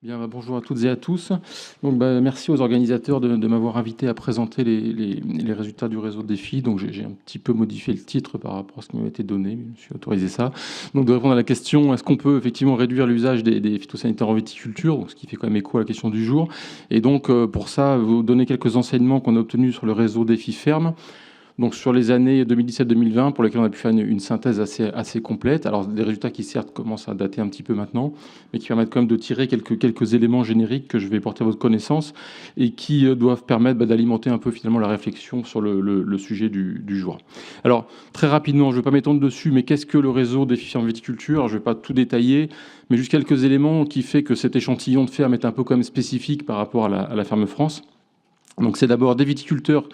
Bien, bonjour à toutes et à tous. Donc, merci aux organisateurs de m'avoir invité à présenter les résultats du réseau Défi. Donc, j'ai un petit peu modifié le titre par rapport à ce qui m'a été donné, mais je me suis autorisé ça. Donc, de répondre à la question, est-ce qu'on peut effectivement réduire l'usage des phytosanitaires en viticulture, donc, ce qui fait quand même écho à la question du jour. Et donc, pour ça, vous donner quelques enseignements qu'on a obtenus sur le réseau Défi Ferme. Donc sur les années 2017-2020, pour lesquelles on a pu faire une synthèse assez complète. Alors des résultats qui certes commencent à dater un petit peu maintenant, mais qui permettent quand même de tirer quelques éléments génériques que je vais porter à votre connaissance et qui doivent permettre d'alimenter un peu finalement la réflexion sur le sujet du jour. Alors très rapidement, je ne vais pas m'étendre dessus, mais qu'est-ce que le réseau des fermes viticulture? Je ne vais pas tout détailler, mais juste quelques éléments qui fait que cet échantillon de ferme est un peu quand même spécifique par rapport à la ferme France. Donc c'est d'abord des viticulteurs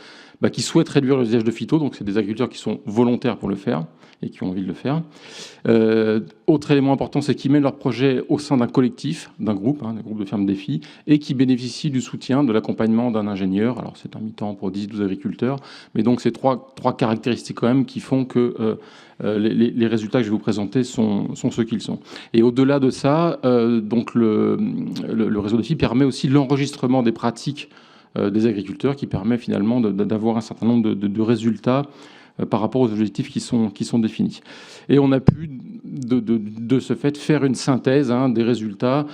qui souhaitent réduire l'usage de phyto, donc c'est des agriculteurs qui sont volontaires pour le faire et qui ont envie de le faire. Autre élément important, c'est qu'ils mènent leur projet au sein d'un collectif, d'un groupe de fermes défis, et qui bénéficient du soutien, de l'accompagnement d'un ingénieur. Alors c'est un mi-temps pour 10-12 agriculteurs, mais donc c'est trois caractéristiques quand même qui font que les résultats que je vais vous présenter sont ceux qu'ils sont. Et au-delà de ça, donc le réseau défi permet aussi l'enregistrement des pratiques des agriculteurs, qui permet finalement d'avoir un certain nombre de résultats par rapport aux objectifs qui sont définis. Et on a pu, de ce fait, faire une synthèse des résultats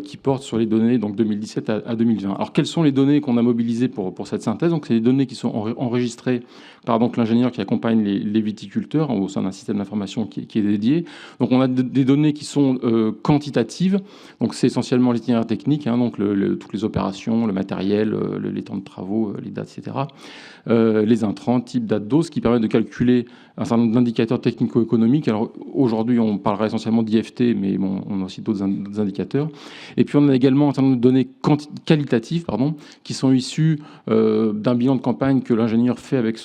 qui portent sur les données donc 2017 à 2020. Alors, quelles sont les données qu'on a mobilisées pour cette synthèse? Donc, c'est des données qui sont enregistrées par l'ingénieur qui accompagne les viticulteurs au sein d'un système d'information qui est dédié. Donc, on a des données qui sont quantitatives. Donc, c'est essentiellement l'itinéraire technique, donc toutes les opérations, le matériel, les temps de travaux, les dates, etc. Les intrants, type, date, dose, qui permettent de calculer un certain nombre d'indicateurs technico-économiques. Alors aujourd'hui, on parlera essentiellement d'IFT, mais bon, on a aussi d'autres indicateurs. Et puis on a également un certain nombre de données qualitatives, qui sont issues d'un bilan de campagne que l'ingénieur fait avec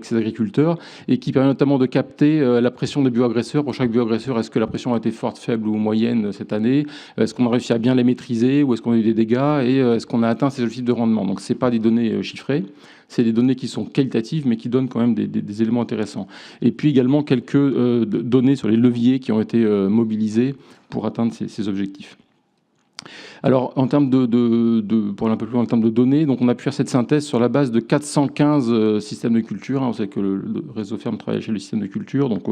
ses agriculteurs et qui permet notamment de capter la pression des bioagresseurs. Pour chaque bioagresseur, est-ce que la pression a été forte, faible ou moyenne cette année? Est-ce qu'on a réussi à bien les maîtriser ou est-ce qu'on a eu des dégâts? Et est-ce qu'on a atteint ces objectifs de rendement? Donc ce n'est pas des données chiffrées. C'est des données qui sont qualitatives, mais qui donnent quand même des éléments intéressants. Et puis également quelques données sur les leviers qui ont été mobilisés pour atteindre ces objectifs. Alors, en termes pour aller un peu plus loin en termes de données, donc on a pu faire cette synthèse sur la base de 415 systèmes de culture. Vous savez que le réseau ferme travaille chez le système de culture, donc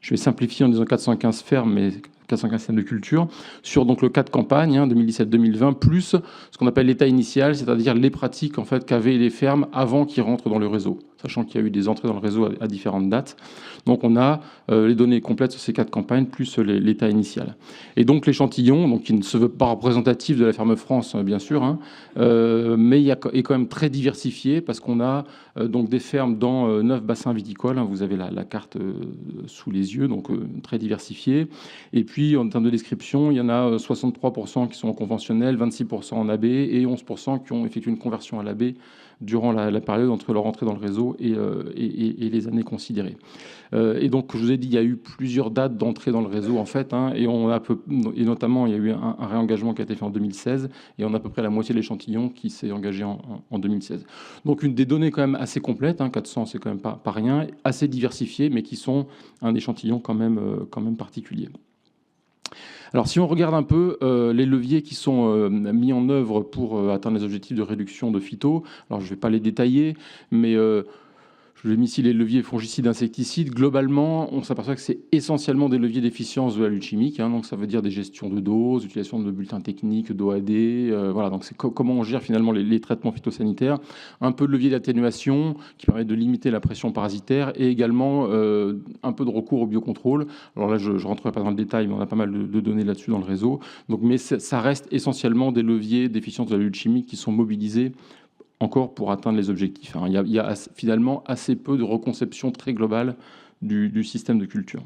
je vais simplifier en disant 415 fermes, mais 415 systèmes de culture, sur donc le cas de campagne 2017-2020, plus ce qu'on appelle l'état initial, c'est-à-dire les pratiques en fait, qu'avaient les fermes avant qu'ils rentrent dans le réseau, sachant qu'il y a eu des entrées dans le réseau à différentes dates. Donc on a les données complètes sur ces cas de campagne, plus l'état initial. Et donc l'échantillon, qui ne se veut pas représentatif de la ferme France, bien sûr, mais est quand même très diversifié, parce qu'on a donc des fermes dans 9 bassins viticoles. Vous avez la carte sous les yeux, donc très diversifiée. Et puis, en termes de description, il y en a 63% qui sont en conventionnel, 26% en AB et 11% qui ont effectué une conversion à l'AB durant la période entre leur entrée dans le réseau et les années considérées. Et donc, je vous ai dit, il y a eu plusieurs dates d'entrée dans le réseau, en fait, et notamment, il y a eu un réengagement qui a été fait en 2016, et on a à peu près la moitié de l'échantillon qui s'est engagé en 2016. Donc, des données quand même assez complètes, 400, c'est quand même pas rien, assez diversifiées, mais qui sont un échantillon quand même particulier. Alors, si on regarde un peu les leviers qui sont mis en œuvre pour atteindre les objectifs de réduction de phyto, alors je ne vais pas les détailler, mais je vous ai mis ici les leviers fongicides, insecticides. Globalement, on s'aperçoit que c'est essentiellement des leviers d'efficience de la lutte chimique. Donc, ça veut dire des gestions de doses, utilisation de bulletins techniques, d'OAD. Voilà, donc c'est comment on gère finalement les traitements phytosanitaires. Un peu de levier d'atténuation qui permet de limiter la pression parasitaire et également un peu de recours au biocontrôle. Alors là, je ne rentrerai pas dans le détail, mais on a pas mal de données là-dessus dans le réseau. Donc, mais ça reste essentiellement des leviers d'efficience de la lutte chimique qui sont mobilisés encore pour atteindre les objectifs. Il y a finalement assez peu de reconception très globale du système de culture.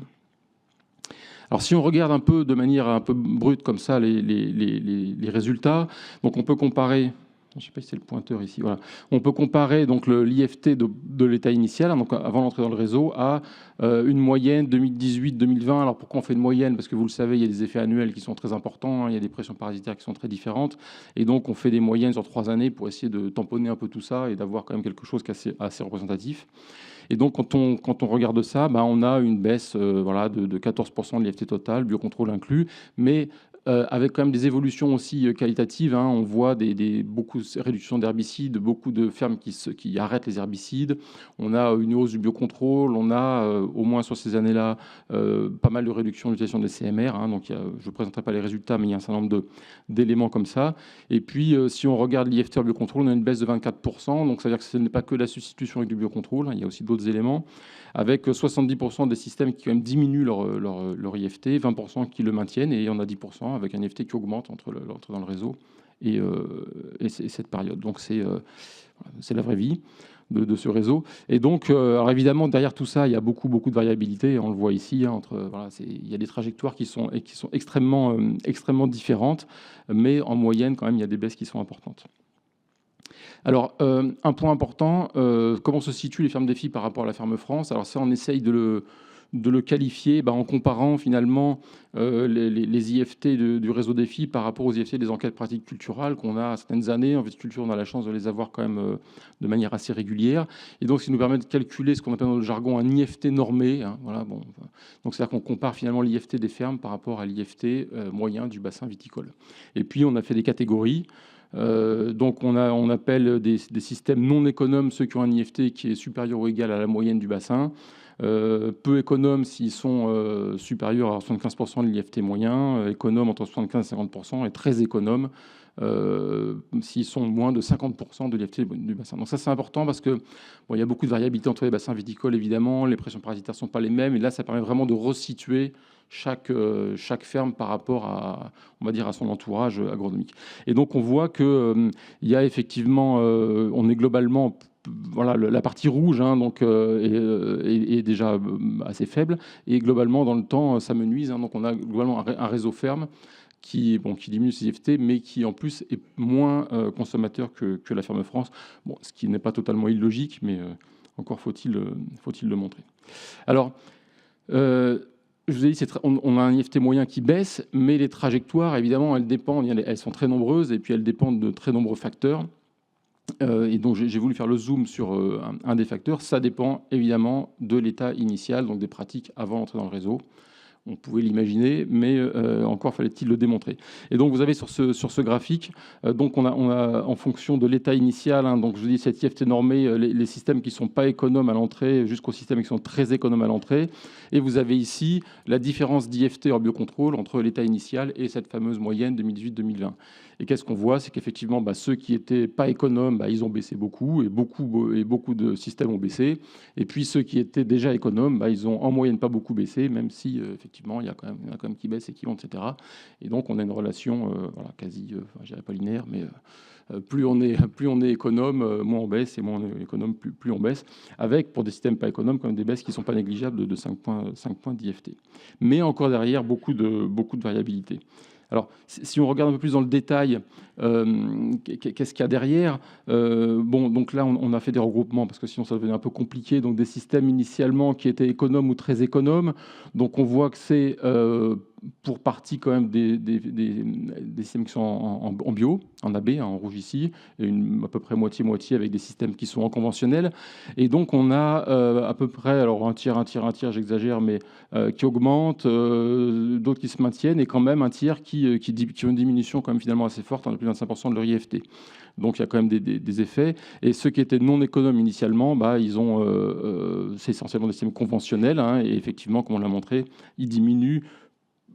Alors si on regarde un peu de manière un peu brute comme ça les résultats, donc on peut comparer. Je ne sais pas si c'est le pointeur ici. Voilà. On peut comparer donc l'IFT de l'état initial, donc avant l'entrée dans le réseau, à une moyenne 2018-2020. Alors pourquoi on fait une moyenne? Parce que vous le savez, il y a des effets annuels qui sont très importants, il y a des pressions parasitaires qui sont très différentes. Et donc on fait des moyennes sur 3 années pour essayer de tamponner un peu tout ça et d'avoir quand même quelque chose qui est assez représentatif. Et donc, quand on regarde ça, on a une baisse de 14% de l'IFT total, biocontrôle inclus, mais avec quand même des évolutions aussi qualitatives, hein. On voit beaucoup de réductions d'herbicides, beaucoup de fermes qui arrêtent les herbicides. On a une hausse du biocontrôle, on a, au moins sur ces années-là, pas mal de réduction de l'utilisation des CMR, hein. Donc, je ne présenterai pas les résultats, mais il y a un certain nombre d'éléments comme ça. Et puis, si on regarde l'IFT en biocontrôle, on a une baisse de 24%. Donc, ça veut dire que ce n'est pas que la substitution avec du biocontrôle, hein, il y a aussi d'autres éléments, avec 70% des systèmes qui quand même diminuent leur IFT, 20% qui le maintiennent, et on a 10% avec un IFT qui augmente entre dans le réseau et cette période. Donc c'est la vraie vie de ce réseau. Et donc, alors évidemment, derrière tout ça, il y a beaucoup de variabilité. On le voit ici, hein, il y a des trajectoires qui sont extrêmement différentes, mais en moyenne, quand même, il y a des baisses qui sont importantes. Alors, un point important, comment se situent les fermes défis par rapport à la ferme France? Alors ça, on essaye de le qualifier en comparant finalement les IFT du réseau défi par rapport aux IFT des enquêtes pratiques culturales qu'on a à certaines années. En viticulture, on a la chance de les avoir quand même de manière assez régulière. Et donc, ce qui nous permet de calculer ce qu'on appelle dans le jargon un IFT normé, hein, voilà, bon. Donc, c'est-à-dire qu'on compare finalement l'IFT des fermes par rapport à l'IFT moyen du bassin viticole. Et puis, on a fait des catégories. Donc on appelle des systèmes non économes ceux qui ont un IFT qui est supérieur ou égal à la moyenne du bassin, peu économes s'ils sont supérieurs à 75% de l'IFT moyen, économes entre 75 et 50%, et très économes s'ils sont moins de 50% de l'IFT du bassin. Donc ça, c'est important parce que il y a beaucoup de variabilité entre les bassins viticoles, évidemment, les pressions parasitaires ne sont pas les mêmes, et là, ça permet vraiment de resituer chaque ferme par rapport à, on va dire, à son entourage agronomique. Et donc, on voit qu'il y a effectivement, on est globalement, voilà, la partie rouge, hein, donc, est déjà assez faible, et globalement, dans le temps, ça menuise, hein. Donc, on a globalement un réseau ferme qui diminue ses IFT, mais qui en plus est moins consommateur que la ferme France. Bon, ce qui n'est pas totalement illogique, mais encore faut-il le montrer. Alors, je vous ai dit, on a un IFT moyen qui baisse, mais les trajectoires, évidemment, elles dépendent, elles sont très nombreuses, et puis elles dépendent de très nombreux facteurs. Et donc, j'ai voulu faire le zoom sur un des facteurs. Ça dépend évidemment de l'état initial, donc des pratiques avant l'entrée dans le réseau. On pouvait l'imaginer, mais encore fallait-il le démontrer. Et donc, vous avez sur ce graphique, donc on a en fonction de l'état initial, hein, donc je vous dis cette IFT normée, les systèmes qui ne sont pas économes à l'entrée jusqu'aux systèmes qui sont très économes à l'entrée. Et vous avez ici la différence d'IFT hors biocontrôle entre l'état initial et cette fameuse moyenne 2018-2020. Et qu'est-ce qu'on voit? C'est qu'effectivement, ceux qui n'étaient pas économes, ils ont baissé beaucoup, et beaucoup de systèmes ont baissé. Et puis ceux qui étaient déjà économes, ils ont en moyenne pas beaucoup baissé, même si effectivement, il y en a quand même qui baissent et qui montent, etc. Et donc, on a une relation quasi, je dirais pas linéaire, mais plus on est économe, moins on baisse, et moins on est économe, plus on baisse, avec, pour des systèmes pas économes, quand même des baisses qui ne sont pas négligeables de 5 points d'IFT. Mais encore derrière, beaucoup de variabilité. Alors, si on regarde un peu plus dans le détail, qu'est-ce qu'il y a derrière? Donc là, on a fait des regroupements, parce que sinon ça devenait un peu compliqué. Donc, des systèmes initialement qui étaient économes ou très économes. Donc, on voit que c'est pour partie quand même des systèmes qui sont en bio, en AB, en rouge ici, et à peu près moitié-moitié avec des systèmes qui sont en conventionnel. Et donc, on a à peu près, alors un tiers, j'exagère, mais qui augmentent, d'autres qui se maintiennent, et quand même un tiers qui ont une diminution quand même finalement assez forte, de plus de 25% de leur IFT. Donc il y a quand même des effets. Et ceux qui étaient non économes initialement, c'est essentiellement des systèmes conventionnels, hein, et effectivement, comme on l'a montré, ils diminuent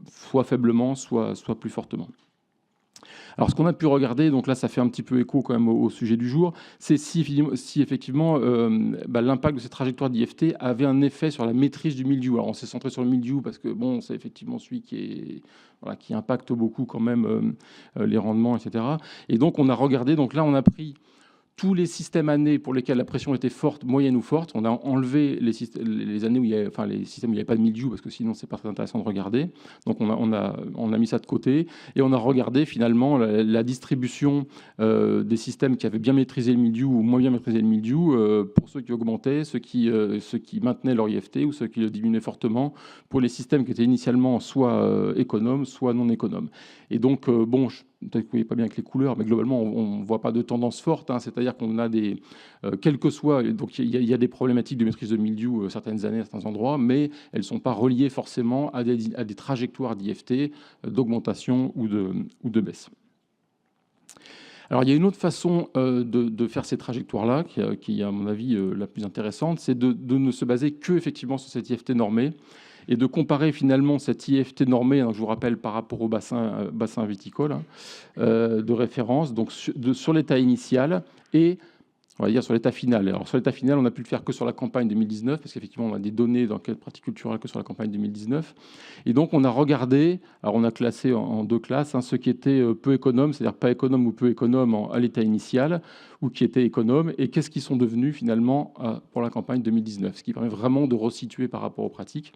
soit faiblement, soit plus fortement. Alors, ce qu'on a pu regarder, donc là, ça fait un petit peu écho quand même au sujet du jour, c'est si effectivement l'impact de ces trajectoires d'IFT avait un effet sur la maîtrise du mildiou. Alors, on s'est centré sur le mildiou parce que c'est effectivement celui qui impacte beaucoup quand même les rendements, etc. Et donc, on a regardé, donc là, on a pris tous les systèmes années pour lesquels la pression était forte, moyenne ou forte. On a enlevé les années où les systèmes où il n'y avait pas de mildiou, parce que sinon c'est pas très intéressant de regarder. Donc on a mis ça de côté, et on a regardé finalement la distribution des systèmes qui avaient bien maîtrisé le mildiou ou moins bien maîtrisé le mildiou, pour ceux qui augmentaient, ceux qui maintenaient leur IFT, ou ceux qui le diminuaient fortement, pour les systèmes qui étaient initialement soit économes, soit non économes. Et donc peut-être que vous ne voyez pas bien avec les couleurs, mais globalement, on ne voit pas de tendance forte, hein, c'est-à-dire qu'on a des, quel que soit, donc il y a des problématiques de maîtrise de mildiou certaines années, à certains endroits, mais elles ne sont pas reliées forcément à des trajectoires d'IFT, d'augmentation ou de baisse. Alors, il y a une autre façon de faire ces trajectoires-là, qui est, à mon avis, la plus intéressante, c'est de ne se baser que effectivement sur cette IFT normée et de comparer finalement cette IFT normée, hein, je vous rappelle, par rapport au bassin viticole, hein, de référence, donc sur l'état initial et on va dire sur l'état final. Alors sur l'état final, on a pu le faire que sur la campagne 2019, parce qu'effectivement, on a des données dans quelle pratique culturelle que sur la campagne 2019. Et donc, on a regardé, alors on a classé en deux classes, hein, ceux qui étaient peu économes, c'est-à-dire pas économes ou peu économes à l'état initial, ou qui étaient économes, et qu'est-ce qu'ils sont devenus finalement pour la campagne 2019, ce qui permet vraiment de resituer par rapport aux pratiques.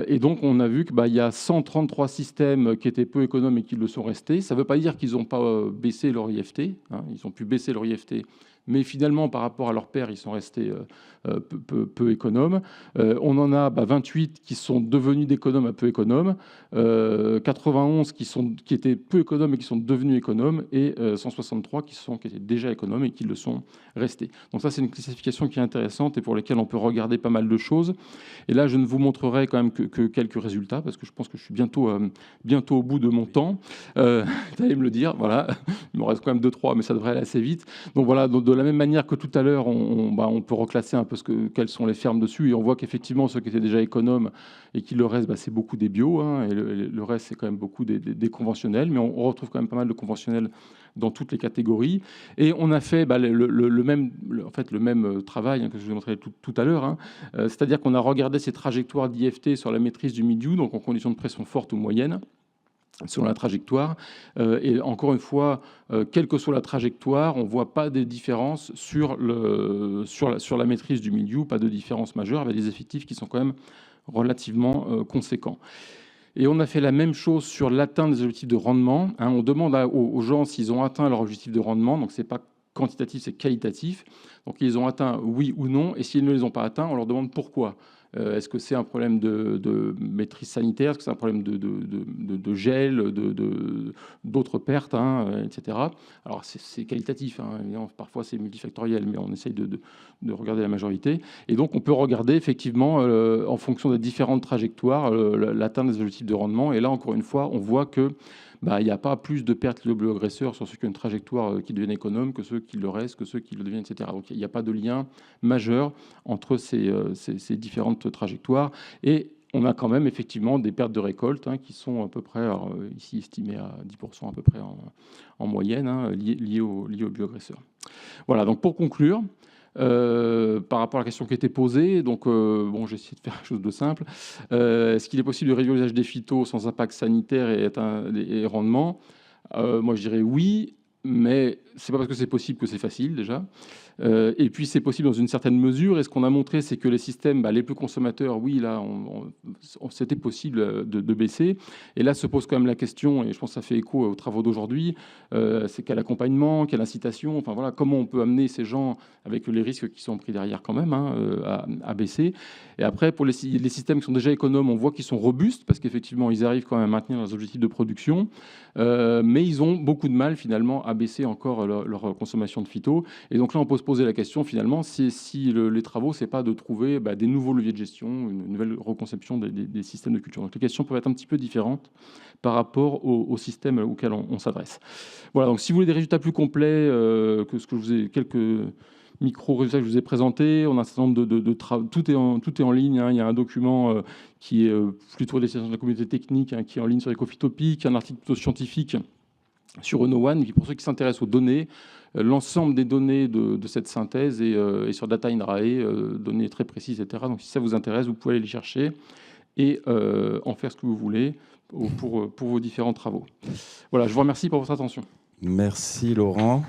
Et donc, on a vu qu'il y a 133 systèmes qui étaient peu économes et qui le sont restés. Ça ne veut pas dire qu'ils n'ont pas baissé leur IFT. Hein, ils ont pu baisser leur IFT. Mais finalement, par rapport à leurs pairs, ils sont restés peu économes. On en a 28 qui sont devenus d'économes à peu économes, 91 qui étaient peu économes et qui sont devenus économes, et 163 qui étaient déjà économes et qui le sont restés. Donc ça, c'est une classification qui est intéressante et pour laquelle on peut regarder pas mal de choses. Et là, je ne vous montrerai quand même que quelques résultats, parce que je pense que je suis bientôt au bout de mon temps. Vous allez me le dire, voilà. Il me reste quand même 2-3, mais ça devrait aller assez vite. Donc voilà, de la même manière que tout à l'heure, on peut reclasser un peu quelles sont les fermes dessus, et on voit qu'effectivement, ceux qui étaient déjà économes et qui le reste, c'est beaucoup des bio, hein, et le reste, c'est quand même beaucoup des conventionnels, mais on retrouve quand même pas mal de conventionnels dans toutes les catégories. Et on a fait le même travail, hein, que je vous ai montré tout à l'heure, hein, c'est-à-dire qu'on a regardé ces trajectoires d'IFT sur la maîtrise du mildiou, donc en conditions de pression forte ou moyenne, selon la trajectoire. Et encore une fois, quelle que soit la trajectoire, on ne voit pas de différence sur la maîtrise du mildiou, pas de différence majeure, avec des effectifs qui sont quand même relativement conséquents. Et on a fait la même chose sur l'atteinte des objectifs de rendement. Hein. On demande aux gens s'ils ont atteint leur objectif de rendement, donc ce n'est pas quantitatif, c'est qualitatif. Donc ils ont atteint oui ou non, et s'ils ne les ont pas atteints, on leur demande pourquoi. Est-ce que c'est un problème de maîtrise sanitaire? Est-ce que c'est un problème de gel, d'autres pertes, hein, etc. Alors, c'est qualitatif, hein, évidemment, parfois c'est multifactoriel, mais on essaye de regarder la majorité. Et donc, on peut regarder effectivement, en fonction des différentes trajectoires, l'atteinte des objectifs de rendement. Et là, encore une fois, on voit que il n'y a pas plus de pertes liées au agresseur sur ceux qui ont une trajectoire qui deviennent économes que ceux qui le restent, que ceux qui le deviennent, etc. Donc il n'y a pas de lien majeur entre ces différentes trajectoires. Et on a quand même effectivement des pertes de récolte, hein, qui sont à peu près, ici estimées à 10% à peu près en moyenne, hein, liées au bioagresseur. Voilà, donc pour conclure, par rapport à la question qui était posée, donc j'ai essayé de faire quelque chose de simple. Est-ce qu'il est possible de réduire l'usage des phytos sans impact sanitaire et rendement? Moi, je dirais oui, mais c'est pas parce que c'est possible que c'est facile déjà. Et puis c'est possible dans une certaine mesure. Et ce qu'on a montré, c'est que les systèmes les plus consommateurs, oui, là, c'était possible de baisser. Et là se pose quand même la question, et je pense que ça fait écho aux travaux d'aujourd'hui, c'est quel accompagnement, quelle incitation, enfin voilà, comment on peut amener ces gens, avec les risques qui sont pris derrière quand même, hein, à baisser. Et après, pour les systèmes qui sont déjà économes, on voit qu'ils sont robustes, parce qu'effectivement, ils arrivent quand même à maintenir leurs objectifs de production, mais ils ont beaucoup de mal finalement à baisser encore leur consommation de phyto. Et donc là, on peut se poser la question finalement si les travaux, c'est pas de trouver des nouveaux leviers de gestion, une nouvelle reconception des systèmes de culture. Donc les questions peuvent être un petit peu différentes par rapport au système auquel on s'adresse. Voilà, donc si vous voulez des résultats plus complets que ce que je vous ai, quelques micro-résultats que je vous ai présentés, on a un certain nombre de travaux, tout est en ligne, hein. Il y a un document qui est plutôt des de la communauté technique, hein, qui est en ligne sur Ecophytopic, un article plutôt scientifique sur Reno1, qui pour ceux qui s'intéressent aux données, l'ensemble des données de cette synthèse et sur Data Inrae, données très précises, etc. Donc si ça vous intéresse, vous pouvez aller les chercher et en faire ce que vous voulez pour vos différents travaux. Voilà, je vous remercie pour votre attention. Merci Laurent.